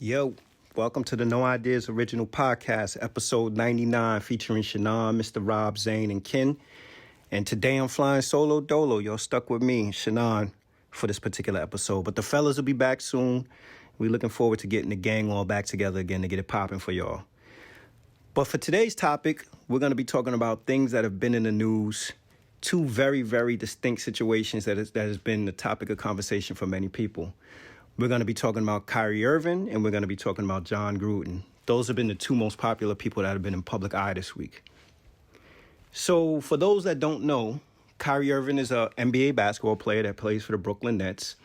Yo, welcome to the No Ideas Original Podcast, episode 99, featuring Shannon, Mr. Rob, Zane, and Ken. And today I'm flying solo dolo. Y'all stuck with me, Shannon, for this particular episode. But the fellas will be back soon. We're looking forward to getting the gang all back together again to get it popping for y'all. But for today's topic, we're going to be talking about things that have been in the news. Two very, very distinct situations that has been the topic of conversation for many people. We're going to be talking about Kyrie Irving, and we're going to be talking about John Gruden. Those have been the two most popular people that have been in public eye this week. So for those that don't know, Kyrie Irving is an NBA basketball player that plays for the Brooklyn Nets.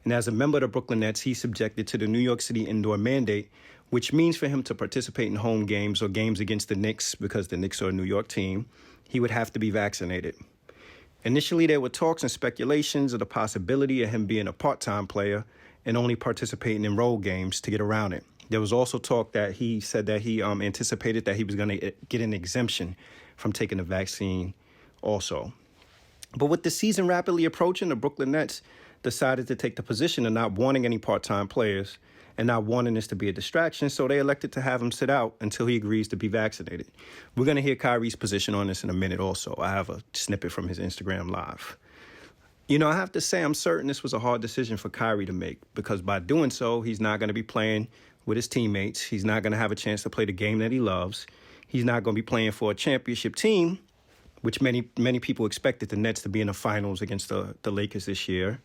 And as a member of the Brooklyn Nets, he's subjected to the New York City indoor mandate, which means for him to participate in home games or games against the Knicks, because the Knicks are a New York team, he would have to be vaccinated. Initially, there were talks and speculations of the possibility of him being a part-time player and only participating in road games to get around it. There was also talk that he said that he anticipated that he was going to get an exemption from taking the vaccine also. But with the season rapidly approaching, the Brooklyn Nets decided to take the position of not wanting any part-time players and not wanting this to be a distraction, so they elected to have him sit out until he agrees to be vaccinated. We're going to hear Kyrie's position on this in a minute also. I have a snippet from his Instagram Live. You know, I have to say I'm certain this was a hard decision for Kyrie to make, because by doing so, he's not going to be playing with his teammates. He's not going to have a chance to play the game that he loves. He's not going to be playing for a championship team, which many people expected the Nets to be in the finals against the Lakers this year.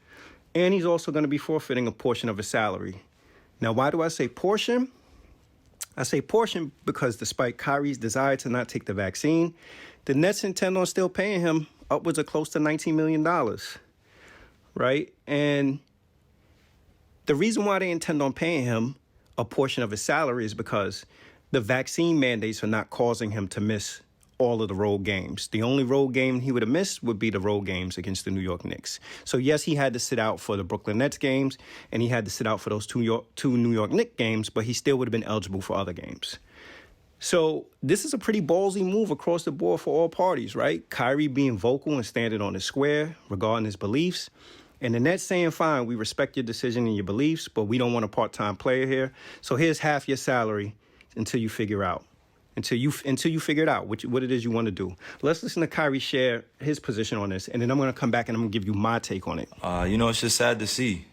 And he's also going to be forfeiting a portion of his salary. Now, why do I say portion? I say portion because despite Kyrie's desire to not take the vaccine, the Nets intend on still paying him upwards of close to $19 million. Right? And the reason why they intend on paying him a portion of his salary is because the vaccine mandates are not causing him to miss all of the road games. The only road game he would have missed would be the road games against the New York Knicks. So yes, he had to sit out for the Brooklyn Nets games, and he had to sit out for those two New York Knicks games, but he still would have been eligible for other games. So this is a pretty ballsy move across the board for all parties, right? Kyrie being vocal and standing on his square regarding his beliefs, and the Nets saying, fine, we respect your decision and your beliefs, but we don't want a part-time player here. So here's half your salary until you figure out. Until you figure it out, what it is you want to do. Let's listen to Kyrie share his position on this, and then I'm going to come back and I'm going to give you my take on it. It's just sad to see.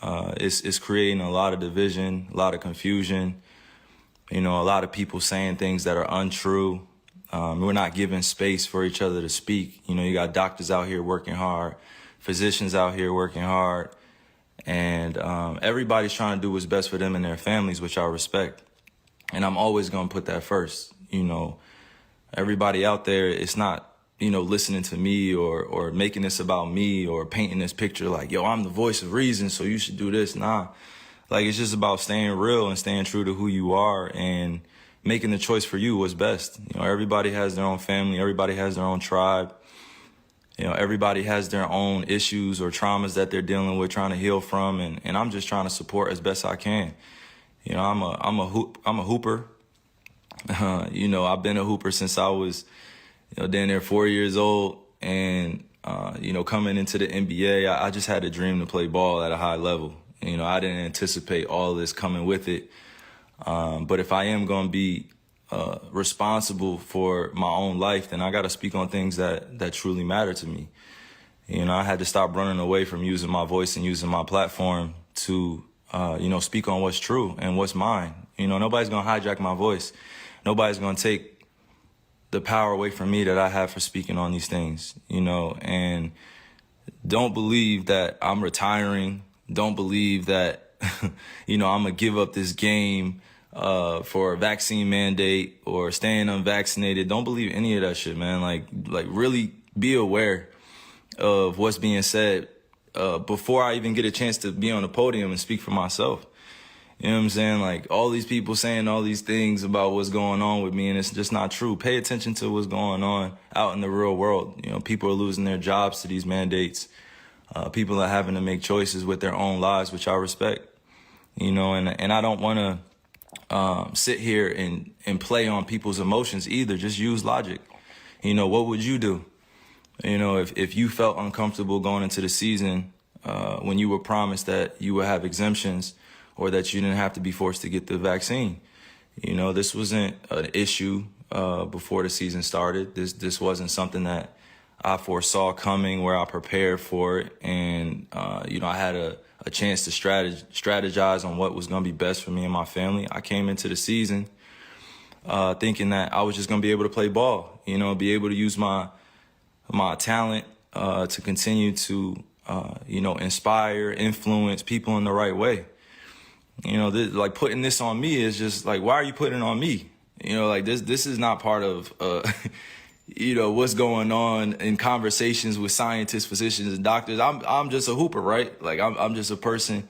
It's creating a lot of division, a lot of confusion. A lot of people saying things that are untrue. We're not giving space for each other to speak. You got doctors out here working hard, physicians out here working hard, and everybody's trying to do what's best for them and their families, which I respect. And I'm always going to put that first. Everybody out there, it's not, listening to me or making this about me or painting this picture like, yo, I'm the voice of reason, so you should do this. Nah, it's just about staying real and staying true to who you are and making the choice for you what's best. Everybody has their own family. Everybody has their own tribe. Everybody has their own issues or traumas that they're dealing with, trying to heal from. And I'm just trying to support as best I can. I'm a hooper. I've been a hooper since I was, down there 4 years old. And, coming into the NBA, I just had a dream to play ball at a high level. I didn't anticipate all of this coming with it. But if I am going to be responsible for my own life, then I got to speak on things that truly matter to me. I had to stop running away from using my voice and using my platform to speak on what's true and what's mine. Nobody's going to hijack my voice. Nobody's going to take the power away from me that I have for speaking on these things, and don't believe that I'm retiring. Don't believe that, I'm going to give up this game for a vaccine mandate or staying unvaccinated. Don't believe any of that shit, man. Like really be aware of what's being said before I even get a chance to be on the podium and speak for myself. You know what I'm saying? All these people saying all these things about what's going on with me, and it's just not true. Pay attention to what's going on out in the real world. People are losing their jobs to these mandates. People are having to make choices with their own lives, which I respect. And I don't want to sit here and play on people's emotions either. Just use logic. What would you do? If you felt uncomfortable going into the season when you were promised that you would have exemptions, or that you didn't have to be forced to get the vaccine. You know, this wasn't an issue before the season started. This wasn't something that I foresaw coming, where I prepared for it. And, you know, I had a chance to strategize on what was going to be best for me and my family. I came into the season thinking that I was just going to be able to play ball, you know, be able to use my talent to continue to, you know, inspire, influence people in the right way. You know, like putting this on me is just like, why are you putting it on me? You know, like this is not part of, you know, what's going on in conversations with scientists, physicians, and doctors. I'm just a hooper, right? Like I'm just a person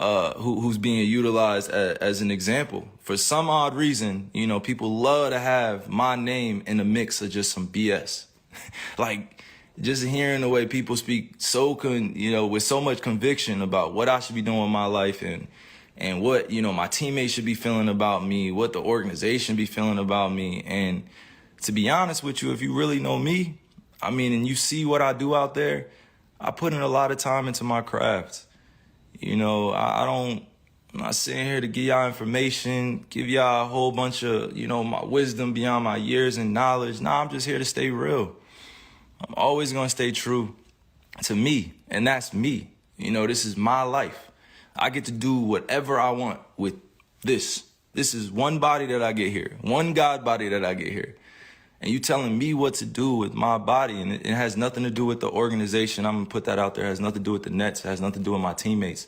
who's being utilized as an example. For some odd reason, you know, people love to have my name in the mix of just some BS. Like just hearing the way people speak you know, with so much conviction about what I should be doing with my life and what, you know, my teammates should be feeling about me, what the organization be feeling about me. And to be honest with you, if you really know me, I mean, and you see what I do out there, I put in a lot of time into my craft. You know, I'm not sitting here to give y'all information, give y'all a whole bunch of, you know, my wisdom beyond my years and knowledge. Nah, I'm just here to stay real. I'm always going to stay true to me, and that's me. You know, this is my life. I get to do whatever I want with this. This is one body that I get here, one God body that I get here. And you telling me what to do with my body, and it has nothing to do with the organization. I'm going to put that out there. It has nothing to do with the Nets. It has nothing to do with my teammates.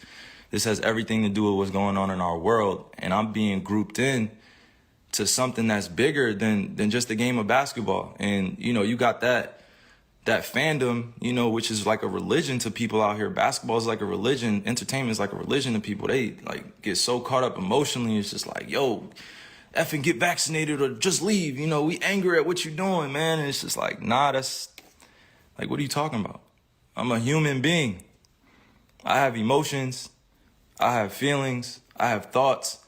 This has everything to do with what's going on in our world. And I'm being grouped in to something that's bigger than just a game of basketball. And, you know, you got that fandom, you know, which is like a religion to people out here. Basketball is like a religion. Entertainment is like a religion to people. They like get so caught up emotionally. It's just like, yo, effing get vaccinated or just leave. You know, we angry at what you're doing, man. And it's just like, nah, that's like, what are you talking about? I'm a human being. I have emotions. I have feelings. I have thoughts,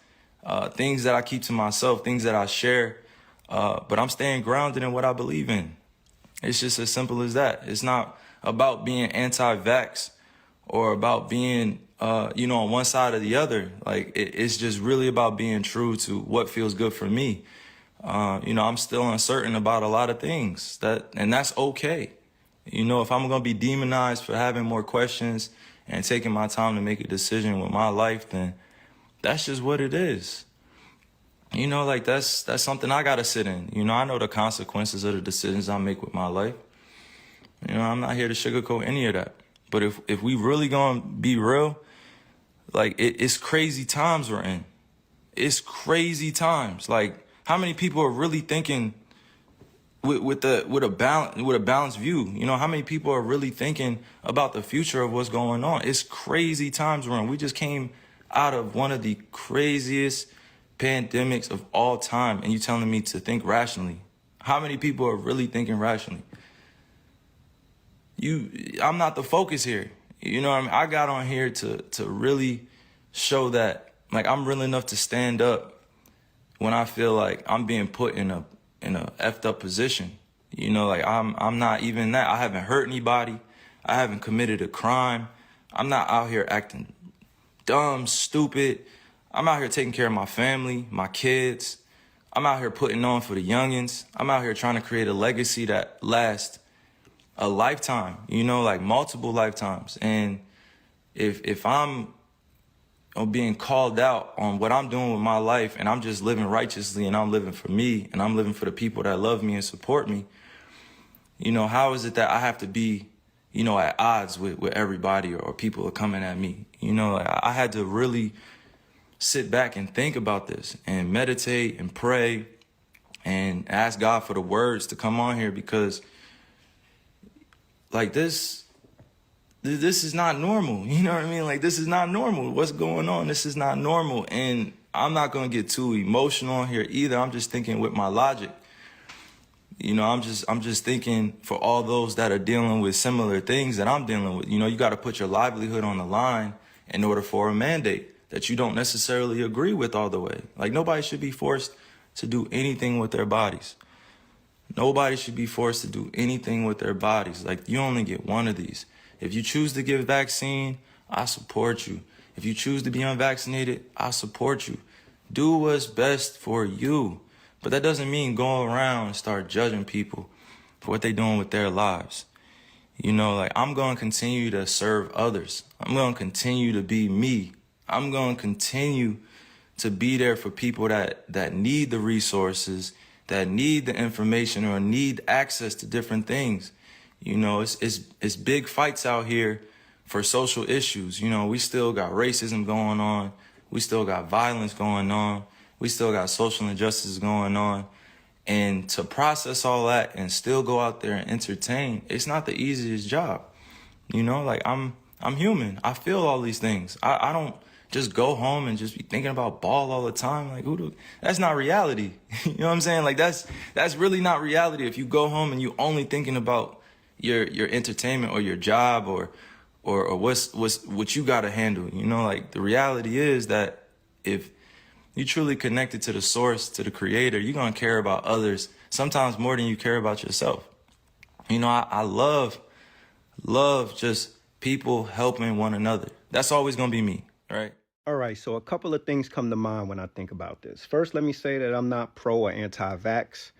things that I keep to myself, things that I share. But I'm staying grounded in what I believe in. It's just as simple as that. It's not about being anti-vax or about being, you know, on one side or the other. Like, it's just really about being true to what feels good for me. You know, I'm still uncertain about a lot of things, and that's okay. You know, if I'm going to be demonized for having more questions and taking my time to make a decision with my life, then that's just what it is. You know, like that's something I got to sit in. You know, I know the consequences of the decisions I make with my life. You know, I'm not here to sugarcoat any of that. But if we really gonna be real, like it's crazy times we're in. It's crazy times. Like, how many people are really thinking with a balanced view? You know, how many people are really thinking about the future of what's going on? It's crazy times we're in. We just came out of one of the craziest pandemics of all time, and you telling me to think rationally. How many people are really thinking rationally? I'm not the focus here. You know what I mean? I got on here to really show that, like, I'm real enough to stand up when I feel like I'm being put in a effed up position. You know, like I'm not even that. I haven't hurt anybody. I haven't committed a crime. I'm not out here acting dumb, stupid. I'm out here taking care of my family, my kids. I'm out here putting on for the youngins. I'm out here trying to create a legacy that lasts a lifetime, you know, like multiple lifetimes. And if I'm being called out on what I'm doing with my life, and I'm just living righteously, and I'm living for me, and I'm living for the people that love me and support me, you know, how is it that I have to be, you know, at odds with everybody, or people are coming at me? You know, I had to really sit back and think about this and meditate and pray and ask God for the words to come on here, because like this is not normal. You know what I mean? Like, this is not normal. What's going on? This is not normal. And I'm not going to get too emotional here either. I'm just thinking with my logic. You know, I'm just thinking for all those that are dealing with similar things that I'm dealing with. You know, you got to put your livelihood on the line in order for a mandate that you don't necessarily agree with all the way. Like, nobody should be forced to do anything with their bodies. Nobody should be forced to do anything with their bodies. Like, you only get one of these. If you choose to get vaccine, I support you. If you choose to be unvaccinated, I support you. Do what's best for you. But that doesn't mean go around and start judging people for what they're doing with their lives. You know, like, I'm going to continue to serve others. I'm going to continue to be me. I'm going to continue to be there for people that need the resources, that need the information or need access to different things. You know, it's big fights out here for social issues. You know, we still got racism going on. We still got violence going on. We still got social injustices going on. And to process all that and still go out there and entertain, it's not the easiest job. You know, like, I'm human. I feel all these things. I don't just go home and just be thinking about ball all the time. Like, that's not reality. You know what I'm saying? Like, that's really not reality. If you go home and you only thinking about your entertainment or your job or what you got to handle, you know, like, the reality is that if you truly connected to the source, to the creator, you're going to care about others sometimes more than you care about yourself. You know, I love just people helping one another. That's always going to be me, right? All right, so a couple of things come to mind when I think about this. First, let me say that I'm not pro or anti-vax.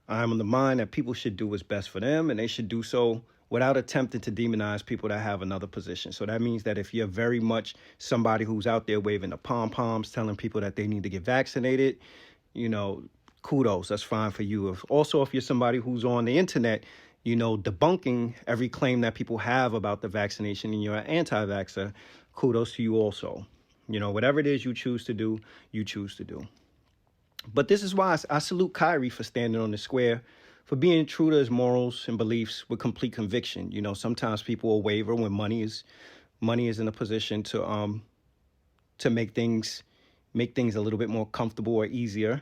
I'm of the mind that people should do what's best for them, and they should do so without attempting to demonize people that have another position. So that means that if you're very much somebody who's out there waving the pom-poms, telling people that they need to get vaccinated, you know, kudos, that's fine for you. If you're somebody who's on the internet, you know, debunking every claim that people have about the vaccination and you're an anti-vaxxer, kudos to you also. You know, whatever it is you choose to do, you choose to do. But this is why I salute Kyrie for standing on the square, for being true to his morals and beliefs with complete conviction. You know, sometimes people will waver when money is in a position to make things a little bit more comfortable or easier.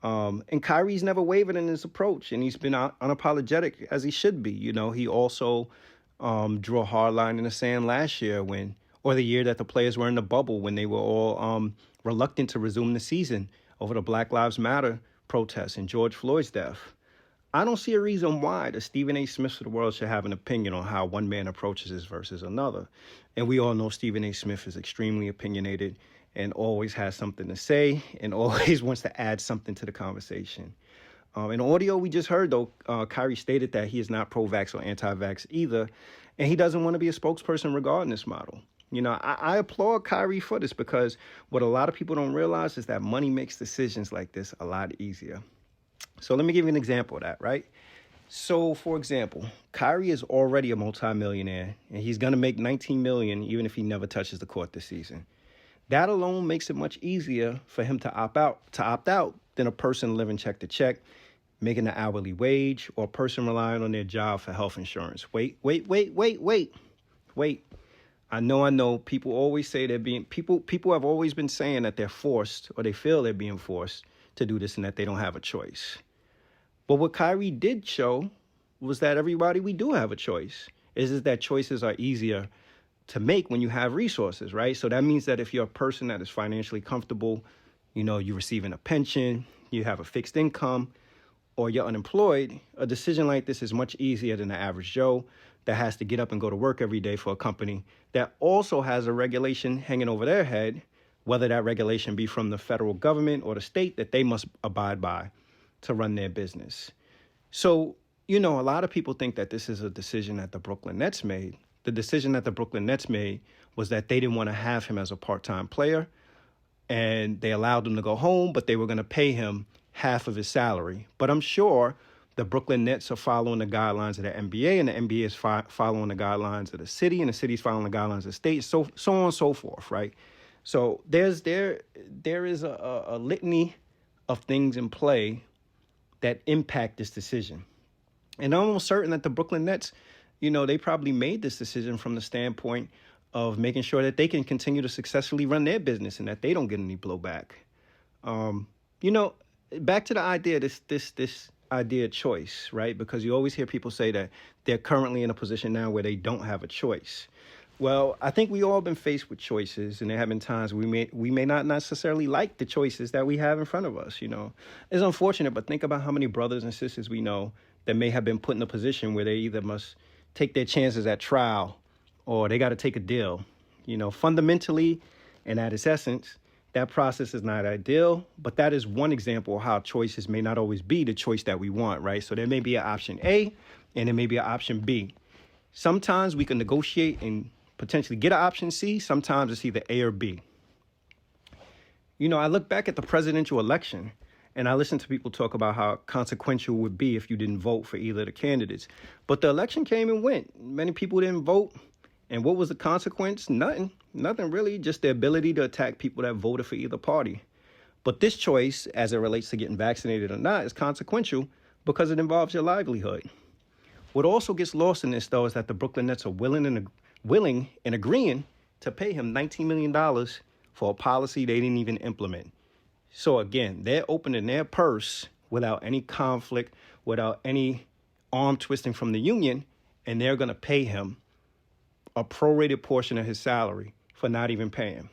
And Kyrie's never wavered in his approach, and he's been unapologetic as he should be. You know, he also drew a hard line in the sand last year or the year that the players were in the bubble when they were all reluctant to resume the season over the Black Lives Matter protests and George Floyd's death. I don't see a reason why the Stephen A. Smiths of the world should have an opinion on how one man approaches this versus another. And we all know Stephen A. Smith is extremely opinionated and always has something to say and always wants to add something to the conversation. In audio we just heard, though, Kyrie stated that he is not pro-vax or anti-vax either, and he doesn't want to be a spokesperson regarding this model. You know, I applaud Kyrie for this because what a lot of people don't realize is that money makes decisions like this a lot easier. So let me give you an example of that, right? So, for example, Kyrie is already a multimillionaire, and he's going to make $19 million even if he never touches the court this season. That alone makes it much easier for him to opt out than a person living check to check, making an hourly wage, or a person relying on their job for health insurance. Wait. I know. People always say people have always been saying that they're forced, or they feel they're being forced to do this and that they don't have a choice. But what Kyrie did show was that we do have a choice. Is that choices are easier to make when you have resources, right? So that means that if you're a person that is financially comfortable, you know, you're receiving a pension, you have a fixed income, or you're unemployed, a decision like this is much easier than the average Joe that has to get up and go to work every day for a company that also has a regulation hanging over their head, whether that regulation be from the federal government or the state that they must abide by to run their business. So, you know, a lot of people think that this is a decision that the Brooklyn Nets made. The decision that the Brooklyn Nets made was that they didn't want to have him as a part-time player, and they allowed him to go home, but they were going to pay him half of his salary. But I'm sure the Brooklyn Nets are following the guidelines of the NBA, and the NBA is following the guidelines of the city, and the city's following the guidelines of the state, so on and so forth, right? So there is a litany of things in play that impact this decision. And I'm almost certain that the Brooklyn Nets, you know, they probably made this decision from the standpoint of making sure that they can continue to successfully run their business and that they don't get any blowback. You know, back to the idea, this idea of choice, right? Because you always hear people say that they're currently in a position now where they don't have a choice. Well, I think we all been faced with choices, and there have been times we may not necessarily like the choices that we have in front of us, you know. It's unfortunate, but think about how many brothers and sisters we know that may have been put in a position where they either must take their chances at trial or they got to take a deal. You know, fundamentally, And at its essence, that process is not ideal, but that is one example of how choices may not always be the choice that we want, right? So there may be an option A and there may be an option B. Sometimes we can negotiate and potentially get an option C. Sometimes it's either A or B. You know, I look back at the presidential election and I listen to people talk about how consequential it would be if you didn't vote for either of the candidates. But the election came and went. Many people didn't vote. And what was the consequence? Nothing really, just the ability to attack people that voted for either party. But this choice, as it relates to getting vaccinated or not, is consequential because it involves your livelihood. What also gets lost in this, though, is that the Brooklyn Nets are willing and agreeing to pay him $19 million for a policy they didn't even implement. So again, they're opening their purse without any conflict, without any arm twisting from the union, and they're going to pay him a prorated portion of his salary for not even paying.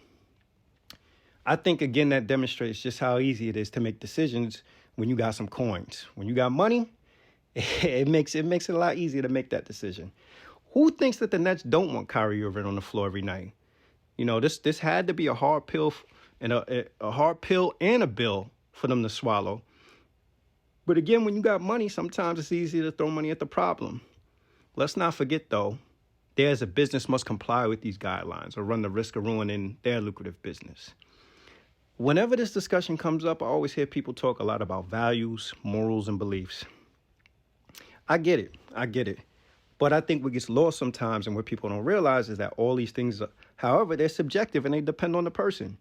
I think, again, that demonstrates just how easy it is to make decisions when you got some coins. When you got money, it makes it a lot easier to make that decision. Who thinks that the Nets don't want Kyrie Irving on the floor every night? You know, this had to be a hard pill and a hard pill and a bill for them to swallow. But again, when you got money, sometimes it's easier to throw money at the problem. Let's not forget, though, they as a business must comply with these guidelines or run the risk of ruining their lucrative business. Whenever this discussion comes up, I always hear people talk a lot about values, morals, and beliefs. I get it. But I think what gets lost sometimes and what people don't realize is that all these things, however, they're subjective and they depend on the person,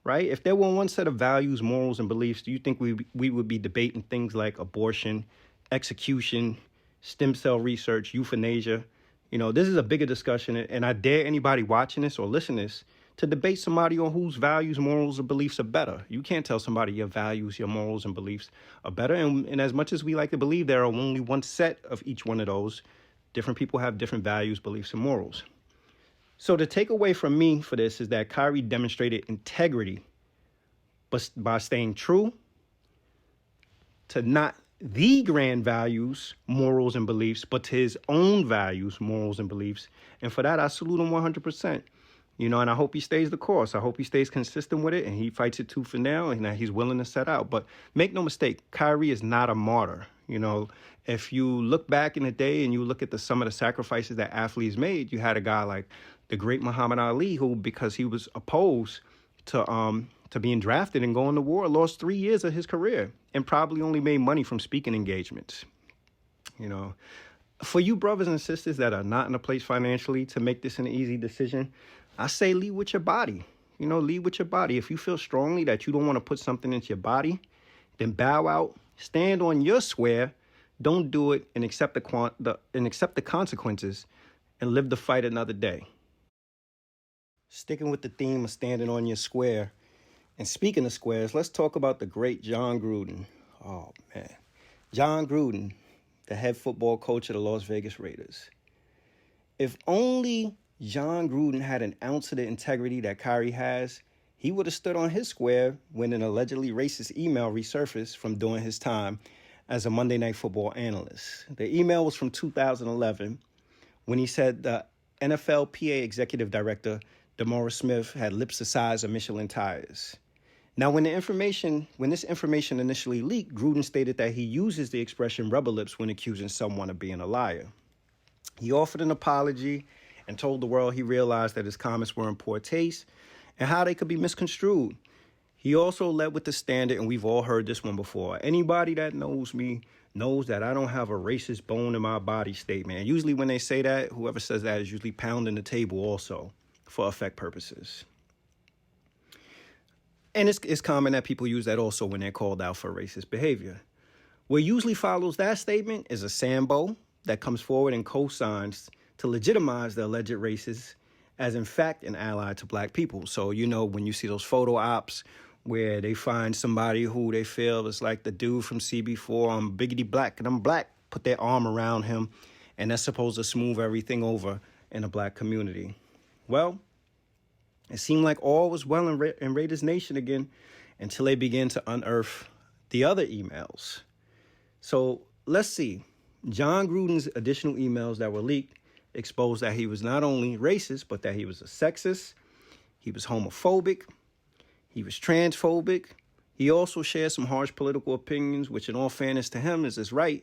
right? If there were one set of values, morals, and beliefs, do you think we would be debating things like abortion, execution, stem cell research, euthanasia? You know, this is a bigger discussion, and I dare anybody watching this or listening to this to debate somebody on whose values, morals, or beliefs are better. You can't tell somebody your values, your morals, and beliefs are better. And as much as we like to believe there are only one set of each one of those, different people have different values, beliefs, and morals. So the takeaway from me for this is that Kyrie demonstrated integrity but by staying true to not the grand values, morals, and beliefs, but to his own values, morals, and beliefs. And for that, I salute him 100%. You know, and I hope he stays the course. I hope he stays consistent with it and he fights it tooth and nail and that he's willing to set out. But make no mistake, Kyrie is not a martyr. You know, if you look back in the day and you look at some of the sacrifices that athletes made, you had a guy like the great Muhammad Ali, who, because he was opposed to being drafted and going to war, lost 3 years of his career and probably only made money from speaking engagements. You know, for you brothers and sisters that are not in a place financially to make this an easy decision, I say lead with your body. You know, lead with your body. If you feel strongly that you don't want to put something into your body, then bow out, stand on your square, don't do it, and accept the consequences, and live the fight another day. Sticking with the theme of standing on your square, and speaking of squares, let's talk about the great Jon Gruden. Oh, man. Jon Gruden, the head football coach of the Las Vegas Raiders. If only Jon Gruden had an ounce of the integrity that Kyrie has, he would have stood on his square when an allegedly racist email resurfaced from during his time as a Monday Night Football analyst. The email was from 2011 when he said the NFLPA executive director, DeMaurice Smith, had lips the size of Michelin tires. Now, when this information initially leaked, Gruden stated that he uses the expression rubber lips when accusing someone of being a liar. He offered an apology and told the world he realized that his comments were in poor taste and how they could be misconstrued. He also led with the standard, and we've all heard this one before. Anybody that knows me knows that I don't have a racist bone in my body statement. And usually when they say that, whoever says that is usually pounding the table also for effect purposes. And it's common that people use that also when they're called out for racist behavior. What usually follows that statement is a Sambo that comes forward and co-signs to legitimize the alleged racist as in fact an ally to black people. So, you know, when you see those photo ops where they find somebody who they feel is like the dude from CB4, I'm biggity black and I'm black, put their arm around him, and that's supposed to smooth everything over in the black community. Well, it seemed like all was well in Raiders Nation again until they began to unearth the other emails. So let's see. Jon Gruden's additional emails that were leaked exposed that he was not only racist, but that he was a sexist. He was homophobic. He was transphobic. He also shared some harsh political opinions, which in all fairness to him is his right.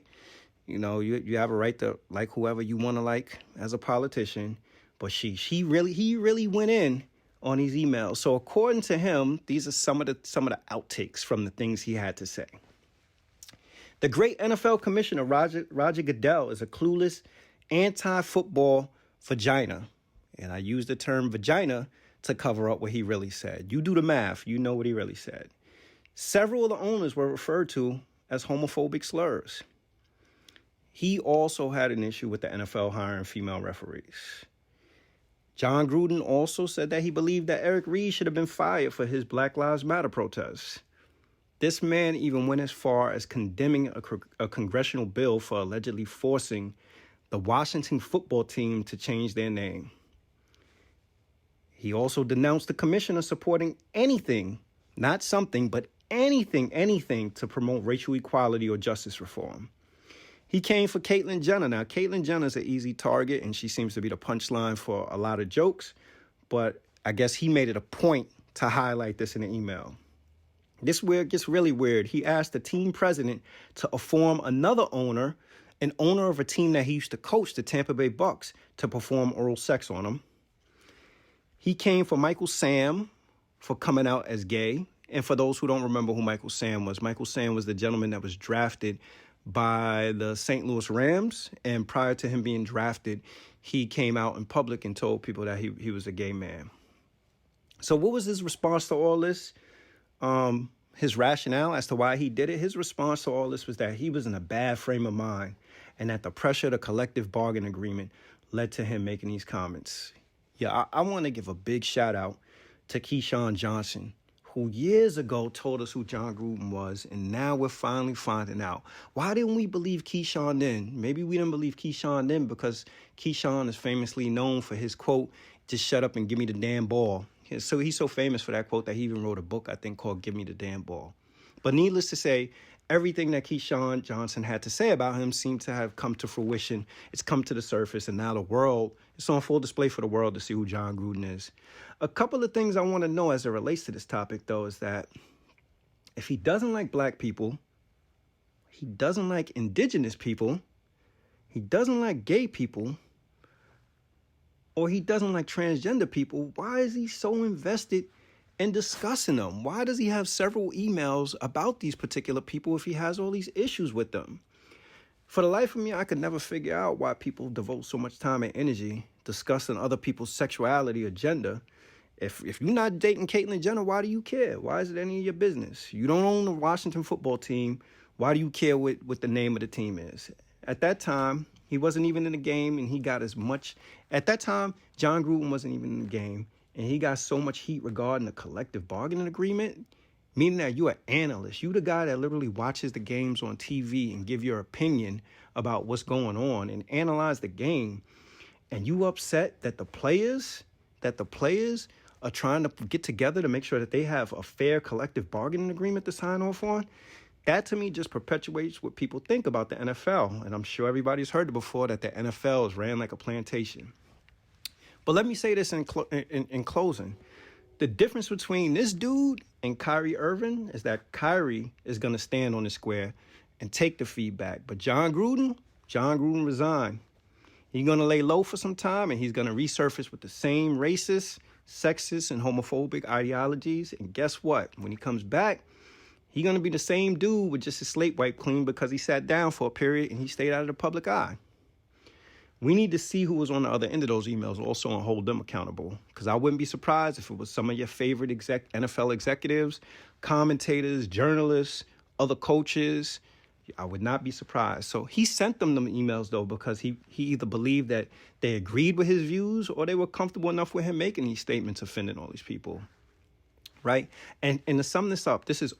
You know, you have a right to like whoever you want to like as a politician. But he really went in on these emails. So according to him, these are some of the outtakes from the things he had to say. The great NFL commissioner, Roger Goodell, is a clueless, anti-football vagina. And I use the term vagina to cover up what he really said. You do the math, you know what he really said. Several of the owners were referred to as homophobic slurs. He also had an issue with the NFL hiring female referees. John Gruden also said that he believed that Eric Reid should have been fired for his Black Lives Matter protests. This man even went as far as condemning a congressional bill for allegedly forcing the Washington football team to change their name. He also denounced the commissioner supporting anything, not something, but anything to promote racial equality or justice reform. He came for Caitlyn Jenner. Now, Caitlyn Jenner is an easy target, and she seems to be the punchline for a lot of jokes, but I guess he made it a point to highlight this in an email. This is where it gets really weird. He asked the team president to inform another owner, an owner of a team that he used to coach, the Tampa Bay Bucks, to perform oral sex on him. He came for Michael Sam for coming out as gay. And for those who don't remember who Michael Sam was the gentleman that was drafted by the St. Louis Rams. And prior to him being drafted, he came out in public and told people that he was a gay man. So what was his response to all this? His rationale as to why he did it, his response to all this was that he was in a bad frame of mind and that the pressure of the collective bargain agreement led to him making these comments. Yeah, I want to give a big shout out to Keyshawn Johnson, who years ago told us who John Gruden was, and now we're finally finding out. Why didn't we believe Keyshawn then? Maybe we didn't believe Keyshawn then because Keyshawn is famously known for his quote, "Just shut up and give me the damn ball." So he's so famous for that quote that he even wrote a book, I think, called Give Me the Damn Ball. But needless to say, everything that Keyshawn Johnson had to say about him seemed to have come to fruition. It's come to the surface, and now it's on full display for the world to see who John Gruden is. A couple of things I want to know as it relates to this topic, though, is that if he doesn't like black people, he doesn't like indigenous people, he doesn't like gay people, or he doesn't like transgender people, why is he so invested in discussing them? Why does he have several emails about these particular people if he has all these issues with them? For the life of me, I could never figure out why people devote so much time and energy discussing other people's sexuality or gender. If you're not dating Caitlyn Jenner, why do you care? Why is it any of your business? You don't own the Washington football team. Why do you care what the name of the team is? At that time, he wasn't even in the game, and he got as much. At that time, John Gruden wasn't even in the game, and he got so much heat regarding the collective bargaining agreement, meaning that you're an analyst. You're the guy that literally watches the games on TV and give your opinion about what's going on and analyze the game. And you upset that the players are trying to get together to make sure that they have a fair collective bargaining agreement to sign off on. That, to me, just perpetuates what people think about the NFL. And I'm sure everybody's heard it before, that the NFL is ran like a plantation. But let me say this in closing. The difference between this dude and Kyrie Irving is that Kyrie is going to stand on the square and take the feedback. But John Gruden resigned. He's going to lay low for some time, and he's going to resurface with the same racist, sexist, and homophobic ideologies. And guess what? When he comes back, he's going to be the same dude with just his slate wiped clean because he sat down for a period and he stayed out of the public eye. We need to see who was on the other end of those emails also and hold them accountable. Because I wouldn't be surprised if it was some of your favorite NFL executives, commentators, journalists, other coaches. I would not be surprised. So he sent them emails, though, because he either believed that they agreed with his views or they were comfortable enough with him making these statements offending all these people. Right? And to sum this up, this is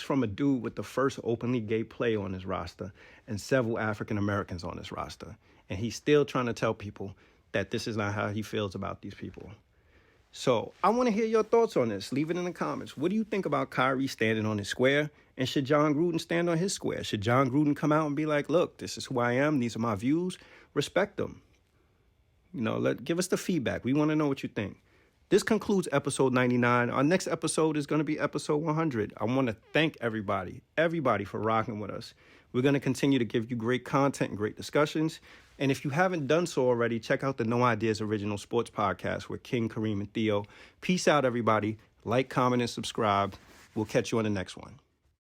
from a dude with the first openly gay player on his roster and several African Americans on his roster. And he's still trying to tell people that this is not how he feels about these people. So I want to hear your thoughts on this. Leave it in the comments. What do you think about Kyrie standing on his square? And should John Gruden stand on his square? Should John Gruden come out and be like, look, this is who I am. These are my views. Respect them. Give us the feedback. We want to know what you think. This concludes episode 99. Our next episode is going to be episode 100. I want to thank everybody for rocking with us. We're going to continue to give you great content and great discussions. And if you haven't done so already, check out the No Ideas Original Sports Podcast with King, Kareem, and Theo. Peace out, everybody. Like, comment, and subscribe. We'll catch you on the next one.